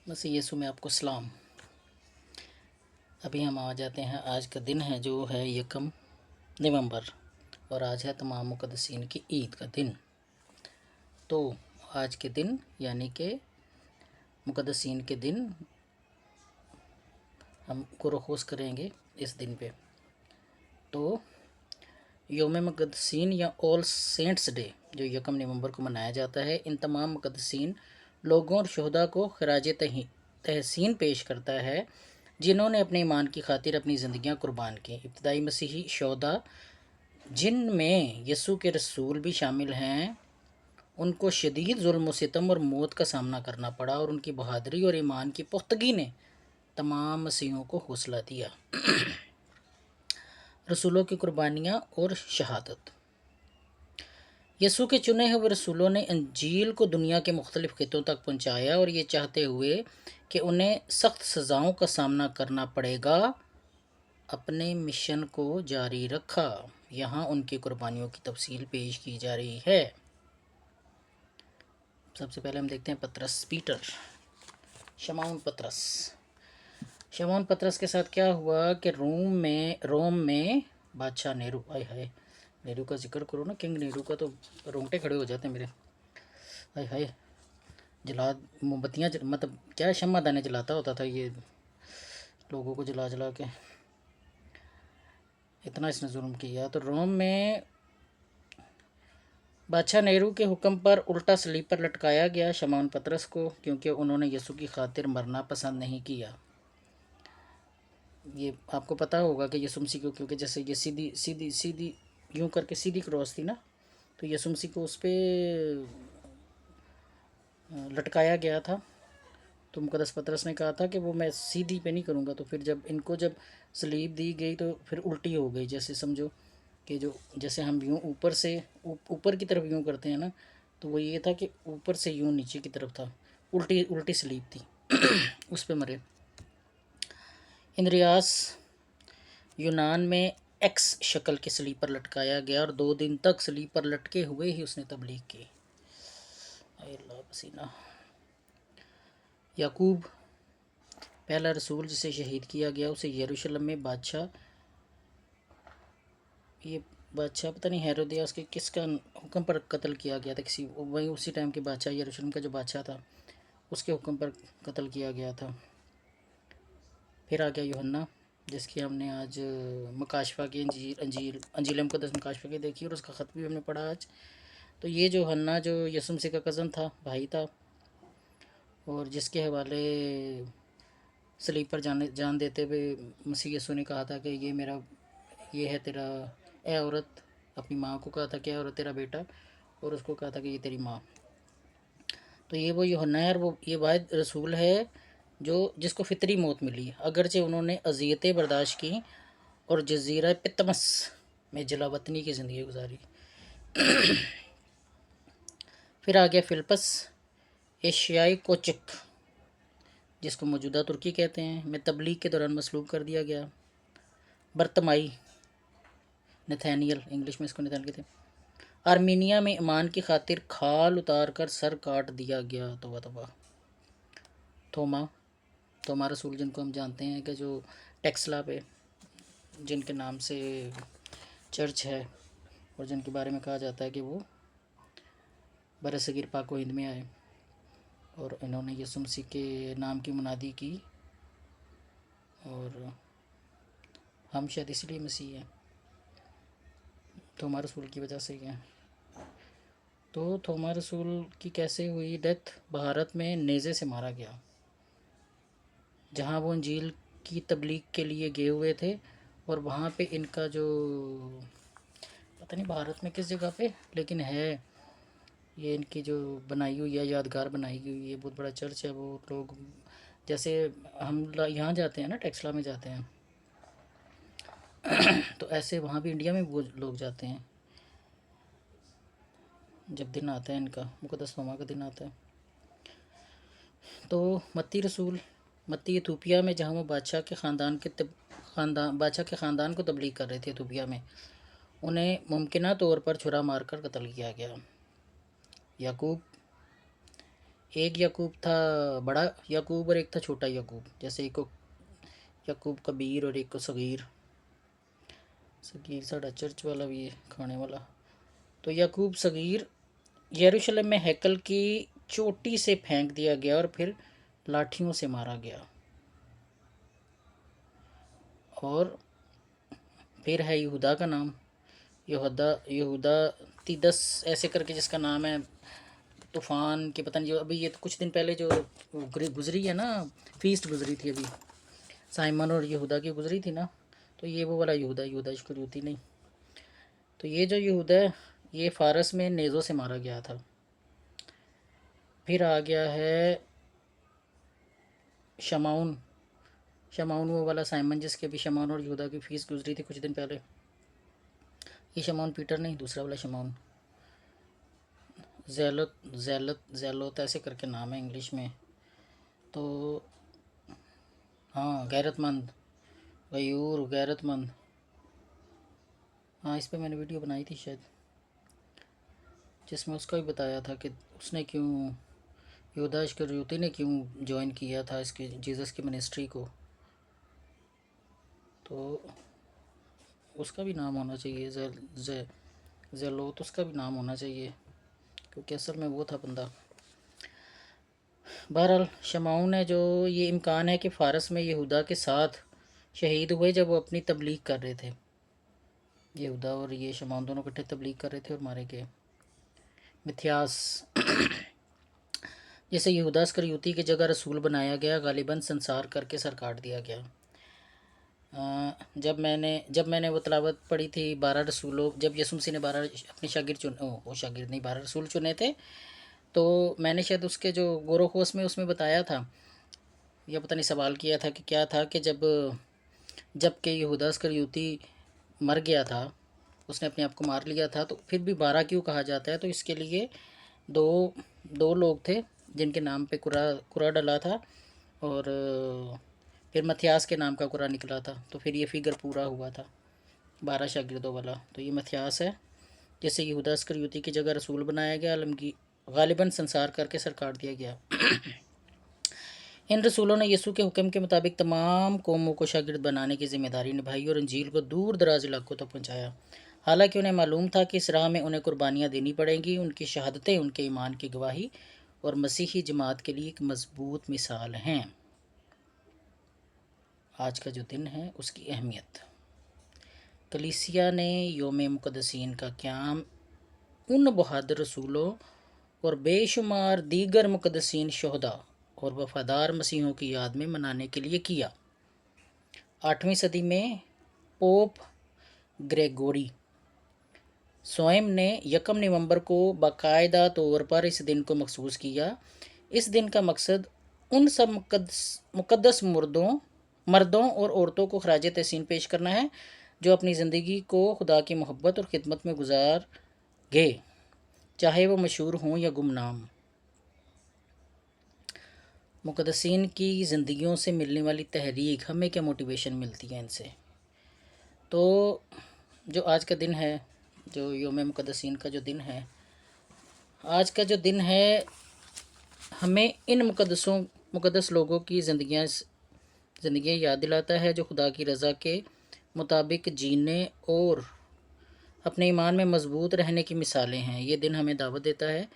मसीह यीशु में आपको सलाम। अभी हम आ जाते हैं, आज का दिन है जो है 1 नवंबर और आज है तमाम मुक़द्दसीन की ईद का दिन। तो आज के दिन यानी कि मुक़द्दसीन के दिन हम गुरुखोस करेंगे इस दिन पे। तो योम मुक़द्दसीन या ऑल सेंट्स डे जो 1 नवंबर को मनाया जाता है, इन तमाम मुक़द्दसीन लोगों और शहदा को खराज तहसीन पेश करता है जिन्होंने अपने ईमान की खातिर अपनी ज़िंदगियां कुर्बान की। इब्तदाई मसीही शहदा जिनमें यसू के रसूल भी शामिल हैं, उनको शदीद जुल्म सितम और मौत का सामना करना पड़ा और उनकी बहादुरी और ईमान की पुख्तगी ने तमाम मसीहों को हौसला दिया। रसूलों की कुर्बानियाँ और शहादत। यसू के चुने हुए रसूलों ने अंजील को दुनिया के मुख्तलिफ़ खित्तों तक पहुँचाया और ये चाहते हुए कि उन्हें सख्त सज़ाओं का सामना करना पड़ेगा, अपने मिशन को जारी रखा। यहाँ उनकी कुर्बानियों की तफसील पेश की जा रही है। सबसे पहले हम देखते हैं पतरस पीटर। शमौन पतरस के साथ क्या हुआ कि रोम में बादशाह नेहरू, आय हाय नेहरू का जिक्र करो ना, किंग नेहरू का, तो रोंगटे खड़े हो जाते हैं मेरे। हाय हाय, जला मोमबत्तियाँ मतलब क्या शम्मादाने जलाता होता था ये, लोगों को जला जला के, इतना इसने जुल्म किया। तो रोम में बादशाह नेहरू के हुक्म पर उल्टा सलीब पर लटकाया गया शमौन पतरस को, क्योंकि उन्होंने यसू की खातिर मरना पसंद नहीं किया। ये आपको पता होगा कि यसू मसीह को, क्योंकि जैसे ये सीधी सीधी सीधी यूँ करके सीधी क्रॉस थी ना, तो यसू मसीह को उस पर लटकाया गया था। तो मुक़द्दस पतरस ने कहा था कि वो मैं सीधी पे नहीं करूँगा। तो फिर जब सलीब दी गई तो फिर उल्टी हो गई, जैसे समझो कि जो जैसे हम यूँ ऊपर से ऊपर की तरफ यूँ करते हैं ना, तो वो ये था कि ऊपर से यूँ नीचे की तरफ था, उल्टी उल्टी सलीब थी। उस पे मरे। इंद्रियास यूनान में एक्स शक्ल के सलीब पर लटकाया गया और 2 दिन तक सलीब पर लटके हुए ही उसने तबलीग की। अल्लाह पसीना। याकूब पहला रसूल जिसे शहीद किया गया, उसे यरूशलेम में ये बादशाह पता नहीं हेरोदियास के किसका हुक्म पर कत्ल किया गया था, किसी वही उसी टाइम के बादशाह, यरूशलेम का जो बादशाह था उसके हुक्म पर कत्ल किया गया था। फिर आ गया यूहन्ना, जिसकी हमने आज मकाशफा की अंजील मुक़द्दस मकाशफा की देखी और उसका ख़त भी हमने पढ़ा आज। तो ये जो हन्ना जो यसु मसीह का कज़न था, भाई था, और जिसके हवाले सलीब पर जान देते हुए मसीह यसु ने कहा था कि ये है तेरा, ए औरत, अपनी माँ को कहा था कि औरत तेरा बेटा, और उसको कहा था कि ये तेरी माँ। तो ये वो यूहन्ना है, और वो ये वाहिद रसूल है जो जिसको फितरी मौत मिली, अगरचे उन्होंने अजियतें बर्दाश्त की और जजीरा पितमस में जलावतनी की ज़िंदगी गुजारी। फिर आ गया फिलिपस एशियाई कोचक, जिसको मौजूदा तुर्की कहते हैं, में तबलीग के दौरान मसलूब कर दिया गया। बर्तमाई नथानियल, इंग्लिश में इसको नथानियल कहते हैं, आर्मीनिया में ईमान की खातिर खाल उतार कर सर काट दिया गया। तोबा तोबा। थोमा रसूल, जिनको हम जानते हैं कि जो टेक्सला पे जिनके नाम से चर्च है और जिनके बारे में कहा जाता है कि वो बरसगीर पाको हिंद में आए और इन्होंने यसु मसीह के नाम की मुनादी की, और हम शायद इसलिए मसीह हैं, थोमा रसूल की वजह से ही हैं। तो थोमा रसूल की कैसे हुई डेथ? भारत में नेज़े से मारा गया, जहाँ वो इंजील की तबलीग के लिए गए हुए थे, और वहाँ पे इनका जो, पता नहीं भारत में किस जगह पे, लेकिन है ये इनकी जो बनाई हुई है, यादगार बनाई हुई है, बहुत बड़ा चर्च है। वो लोग जैसे हम यहाँ जाते हैं ना, टेक्सला में जाते हैं, तो ऐसे वहाँ भी इंडिया में वो लोग जाते हैं जब दिन आता है इनका, मुक़द्दस थोमा का दिन आता है। तो मत्ती इथोपिया में, जहाँ वो बादशाह के ख़ानदान को तबलीग कर रहे थे इथोपिया में, उन्हें मुमकिना तौर पर छुरा मारकर कत्ल किया गया। याकूब एक याकूब था बड़ा याकूब और एक था छोटा याकूब, जैसे एक को याकूब कबीर और एक को सगीर। सगीर साढ़ा चर्च वाला भी है, खाने वाला। तो याकूब सगीर यरूशलेम में हैकल की चोटी से फेंक दिया गया और फिर लाठियों से मारा गया। और फिर है यहूदा का नाम, यहूदा यहूदा तीदस ऐसे करके जिसका नाम है, तूफ़ान के पता नहीं, जो अभी ये तो कुछ दिन पहले जो गुजरी है ना, फीस्ट गुजरी थी अभी, साइमन और यहूदा की गुजरी थी ना, तो ये वो वाला यहूदा, यहूदा इस्करियोती नहीं। तो ये जो यहूदा है ये फ़ारस में नेज़ों से मारा गया था। फिर आ गया है शमाउन, शमाउन वो वाला साइमन जिसके भी शमाउन और यहूदा की फीस गुजरी थी कुछ दिन पहले। ये शमाउन पीटर नहीं, दूसरा वाला शमाउन। जैलत जैलत जैलोत ऐसे करके नाम है इंग्लिश में। तो हाँ, गैरतमंद, गयूर, गैरतमंद। हाँ, इस पे मैंने वीडियो बनाई थी शायद, जिसमें उसका भी बताया था कि उसने क्यों, यहूदा इस्करियोती ने क्यों ज्वाइन किया था इसकी जीसस की मिनिस्ट्री को। तो उसका भी नाम होना चाहिए, जेलोत, उसका भी नाम होना चाहिए, क्योंकि असल में वो था बंदा। बहरहाल शमाउन है जो, ये इम्कान है कि फ़ारस में यहूदा के साथ शहीद हुए जब वो अपनी तबलीग कर रहे थे। यहूदा और ये शमाउन दोनों इकट्ठे तबलीग कर रहे थे और मारे गए। मिथ्यास, जिसे यहूदा इस्करियोती की जगह रसूल बनाया गया, गालिबन संसार करके सर काट दिया गया। जब मैंने वो तलावत पढ़ी थी 12 रसूलों, जब यसुम मसीह ने 12 अपने शागिर्द वो शागिर्द नहीं, 12 रसूल चुने थे, तो मैंने शायद उसके जो गोरोखोस में उसमें बताया था, या पता नहीं सवाल किया था कि क्या था कि जब के यहूदा इस्करियोती मर गया था, उसने अपने आप को मार लिया था, तो फिर भी 12 क्यों कहा जाता है? तो इसके लिए दो दो लोग थे जिनके नाम पे कुरा डला था, और फिर मथियास के नाम का कुरा निकला था, तो फिर ये फिगर पूरा हुआ था 12 शागिर्दों वाला। तो ये मथियास है जिसे यहूदा इस्करियोती की जगह रसूल बनाया गया, आलमगी गालिबन संसार करके सर काट दिया गया। इन रसूलों ने यीशु के हुक्म के मुताबिक तमाम कौमों को शागिर्द बनाने की जिम्मेदारी निभाई और इंजील को दूर दराज इलाकों तक पहुँचाया। हालांकि उन्हें मालूम था कि इस राह में उन्हें कुर्बानियाँ देनी पड़ेंगी। उनकी शहादतें उनके ईमान की गवाही और मसीही जमात के लिए एक मजबूत मिसाल हैं। आज का जो दिन है उसकी अहमियत, कलीसिया ने योम मुक़द्दसीन का क़याम उन बहादुर रसूलों और बेशुमार दीगर मुक़द्दसीन शोहदा और वफ़ादार मसीहों की याद में मनाने के लिए किया। 8वीं सदी में पोप ग्रेगोरी स्वयं ने 1 नवंबर को बाकायदा तौर पर इस दिन को मखसूस किया। इस दिन का मकसद उन सब मुक़द्दस मर्दों और औरतों को खराज तहसीन पेश करना है जो अपनी ज़िंदगी को खुदा की मोहब्बत और खिदमत में गुजार गए, चाहे वो मशहूर हों या गुमनाम। मुक़द्दसीन की ज़िंदगियों से मिलने वाली तहरीक, हमें क्या मोटिवेशन मिलती है इनसे? तो जो आज का दिन है, जो योम मुक़द्दसीन का जो दिन है, आज का जो दिन है हमें इन मुक़द्दस लोगों की ज़िंदगियाँ याद दिलाता है जो खुदा की रज़ा के मुताबिक जीने और अपने ईमान में मजबूत रहने की मिसालें हैं। ये दिन हमें दावत देता है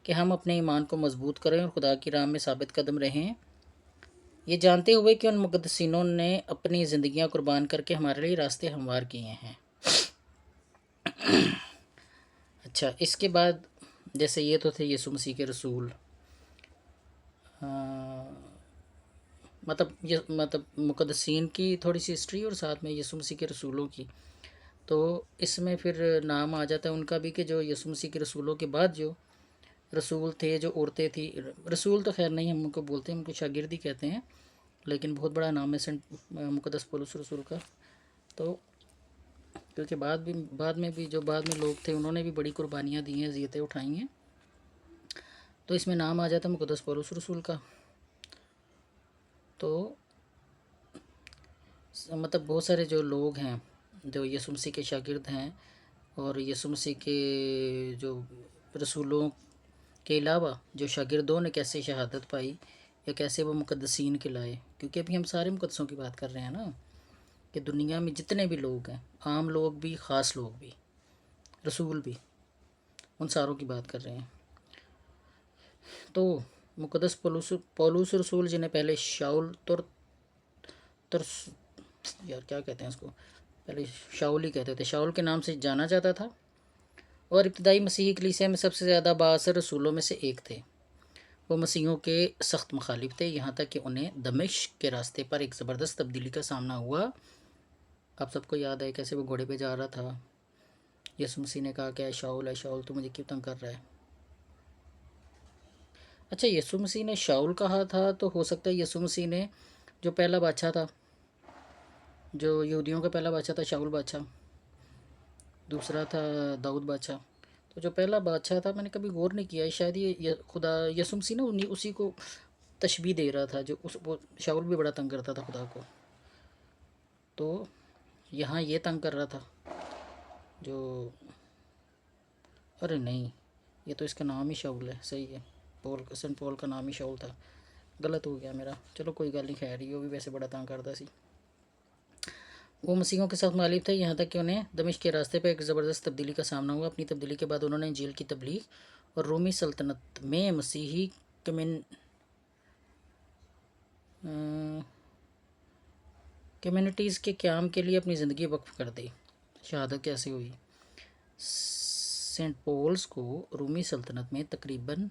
कि हम अपने ईमान को मजबूत करें और खुदा की राह में साबित कदम रहें, ये जानते हुए कि उन मुक़द्दसीनों ने अपनी ज़िंदगियां कुर्बान करके हमारे लिए रास्ते हमवार किए हैं। अच्छा, इसके बाद जैसे ये तो थे यीशु मसीह के रसूल, मतलब मुक़द्दसीन की थोड़ी सी हिस्ट्री और साथ में यीशु मसीह के रसूलों की। तो इसमें फिर नाम आ जाता है उनका भी कि जो यीशु मसीह के रसूलों के बाद जो रसूल थे, जो औरतें थी, रसूल तो खैर नहीं हम उनको बोलते हैं, उनको शागिर्द ही कहते हैं, लेकिन बहुत बड़ा नाम है सेंट मुक़द्दस पौलुस रसूल का। तो क्योंकि बाद में भी जो बाद में लोग थे उन्होंने भी बड़ी कुर्बानियाँ दी हैं, ज़ियतें उठाई हैं, तो इसमें नाम आ जाता है मुक़द्दस पौलुस रसूल का। तो मतलब बहुत सारे जो लोग हैं जो यीशु मसीह के शागिर्द हैं और यीशु मसीह के जो रसूलों के अलावा जो शागिर्दों ने कैसे शहादत पाई या कैसे वो मुक़द्दसीन कहलाए, क्योंकि अभी हम सारे मुक़द्दसों की बात कर रहे हैं ना, कि दुनिया में जितने भी लोग हैं, आम लोग भी, ख़ास लोग भी, रसूल भी, उन सारों की बात कर रहे हैं। तो मुक़द्दस पौलुस रसूल, जिन्हें पहले शाउल यार क्या कहते हैं उसको, पहले शाउल ही कहते थे, शाउल के नाम से जाना जाता था, और इब्तदाई मसीही कलीसिया में सबसे ज़्यादा बाअसर रसूलों में से एक थे। वो मसीहों के सख्त मुखालिफ थे, यहाँ तक कि उन्हें दमिश्क के रास्ते पर एक ज़बरदस्त तब्दीली का सामना हुआ। आप सबको याद है कैसे वो घोड़े पे जा रहा था, यीशु मसीह ने कहा कि ऐ शाउल तू मुझे क्यों तंग कर रहा है। अच्छा, यीशु मसीह ने शाउल कहा था, तो हो सकता है यीशु मसीह ने जो पहला बादशाह था, जो यहूदियों का पहला बादशाह था शाउल बादशाह, दूसरा था दाऊद बादशाह, तो जो पहला बादशाह था, मैंने कभी गौर नहीं किया, शायद ये खुदा यीशु मसीह ना उन्हीं उसी को तशबीह दे रहा था, जो वो शाउल भी बड़ा तंग करता था खुदा को, तो यहाँ ये तंग कर रहा था जो, अरे नहीं, ये तो इसका नाम ही शाउल है, सही है, सेंट पॉल का नाम ही शाउल था, गलत हो गया मेरा, चलो कोई गल नहीं, खैर ये भी वैसे बड़ा तंग करता सी। वो मसीहों के साथ मुखालिफ थे, यहाँ तक कि उन्हें दमिश्क के रास्ते पर एक ज़बरदस्त तब्दीली का सामना हुआ। अपनी तब्दीली के बाद उन्होंने इंजील की तबलीग और रोमी सल्तनत में मसीही कम्युनिटीज़ के क़याम के लिए अपनी ज़िंदगी वक्फ कर दी। शहादत कैसे हुई? सेंट पॉल्स को रोमी सल्तनत में तकरीबन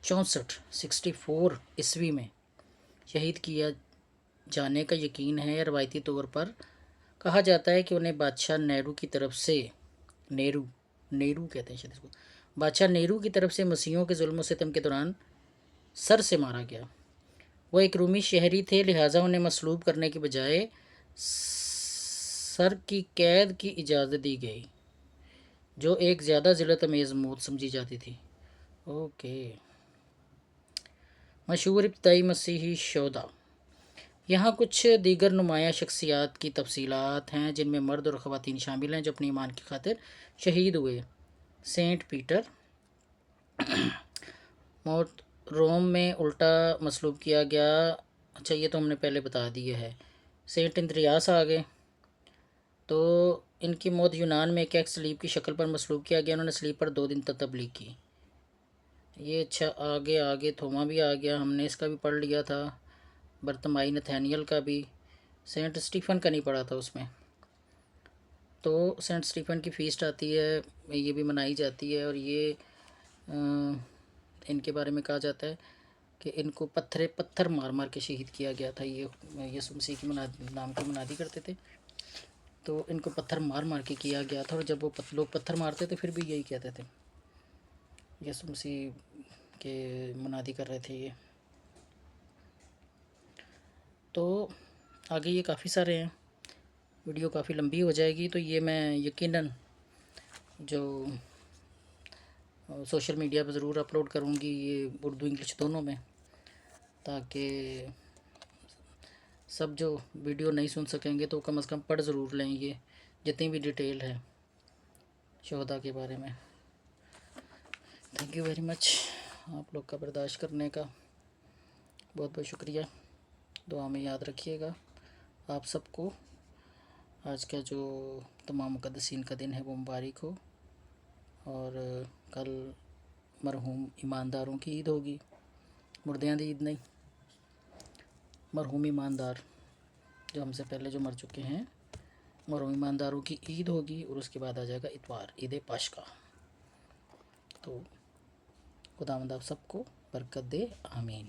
64 ईस्वी में शहीद किया जाने का यकीन है। रवायती तौर पर कहा जाता है कि उन्हें बादशाह नेहरू की तरफ से, नेहरू कहते हैं शायद इसको, बादशाह नेहरू की तरफ से मसीहों के जुल्म सितम के दौरान सर से मारा गया। वो एक रूमी शहरी थे, लिहाजा उन्हें मसलूब करने के बजाय सर की कैद की इजाज़त दी गई, जो एक ज़्यादा ज़िल्लत अमेज़ मौत समझी जाती थी। ओके। मशहूर इब्तदाई मसीही शोधा। यहाँ कुछ दीगर नुमाया शख्सियात की तफसीलात हैं, जिनमें मर्द और ख़वातीन शामिल हैं जो अपनी ईमान की खातिर शहीद हुए। सेंट पीटर, मौत रोम में उल्टा मसलूब किया गया। अच्छा, ये तो हमने पहले बता दिया है। सेंट इंद्रियास आ गए, तो इनकी मौत यूनान में एक सलीब की शक्ल पर मसलूब किया गया। उन्होंने सलीब पर 2 दिन तक तबलीग की। ये अच्छा, आगे थोमा भी आ गया, हमने इसका भी पढ़ लिया था, बर्तमाई नथानियल का भी। सेंट स्टीफन का नहीं पढ़ा था उसमें। तो सेंट स्टीफन की फ़ीस्ट आती है, ये भी मनाई जाती है, और ये इनके बारे में कहा जाता है कि इनको पत्थर मार मार के शहीद किया गया था। ये यीशु मसीह की नाम की मुनादी करते थे, तो इनको पत्थर मार मार के किया गया था। और जब वो लोग पत्थर मारते थे फिर भी यही कहते थे, यीशु मसीह के मुनादी कर रहे थे ये। तो आगे ये काफ़ी सारे हैं, वीडियो काफ़ी लंबी हो जाएगी, तो ये मैं यकीनन जो सोशल मीडिया पर ज़रूर अपलोड करूँगी, ये उर्दू इंग्लिश दोनों में, ताकि सब जो वीडियो नहीं सुन सकेंगे तो कम से कम पढ़ ज़रूर लें ये जितनी भी डिटेल है शोहदा के बारे में। थैंक यू वेरी मच, आप लोग का बर्दाश्त करने का बहुत बहुत शुक्रिया। दुआ में याद रखिएगा। आप सबको आज का जो तमाम मुक़द्दसीन का दिन है वो मुबारक हो, और कल मरहूम ईमानदारों की ईद होगी, मुर्दियां दी ईद नहीं, मरहूम ईमानदार जो हमसे पहले जो मर चुके हैं, मरहूम ईमानदारों की ईद होगी, और उसके बाद आ जाएगा इतवार, ईद पाशका। तो खुदावंद आप सबको बरकत दे, आमीन।